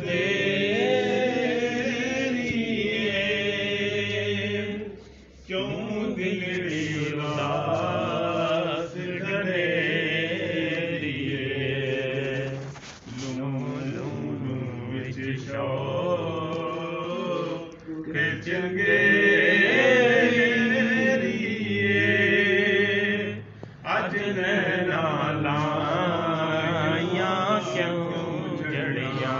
तेरी क्यों दिल उदास ढनेरिए लूं विच शौक चंगेरिए अज नैना लाइयां क्यों जड़ियां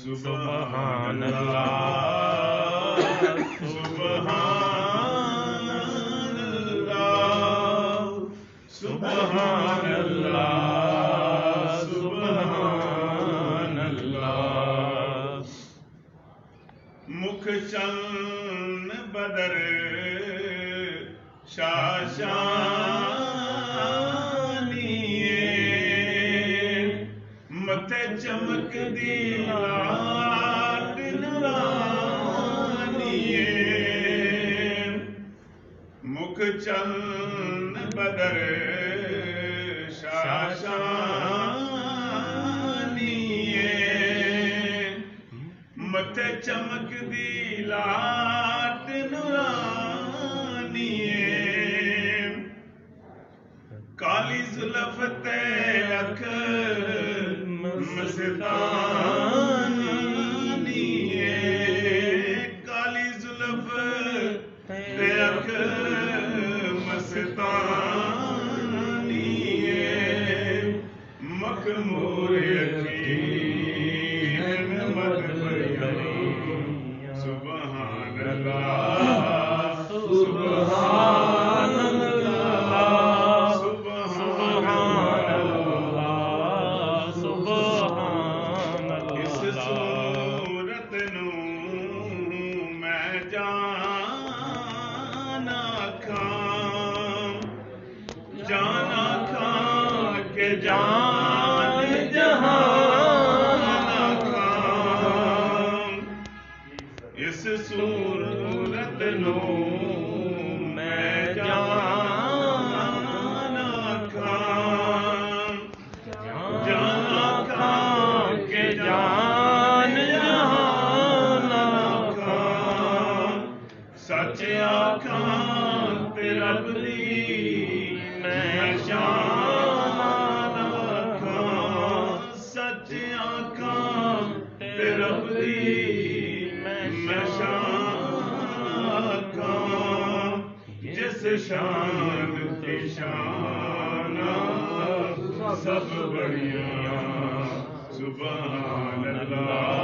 सुबहान अल्लाह सुबहान अल्लाह सुबहान अल्लाह सुबहान अल्लाह मुख चंद बदर शाशानिए मथे चमक दी लाट नूरानिए मुख चंद बदर शाशानिए मथे चमक दी लाट नूरानिए काली जुल्फ ते अख मस्तानिए काली जुल्फ ते अख मस्तानिए मखमूर यकीन मत भरिया सुबहान अल्लाह सुबहान अल्लाह सुबहान अल्लाह सुबहान अल्लाह इस सूरत नूं मैं जाना खां के जान जहान खां इस सूरत नूं मैं जाना खां के जान जहान खां सच आखां ते रब दी मैं शान आखां सच आखां ते रब दी मैं शान आखां जिस शान ते शान सब बढ़िया सुबहान अल्लाह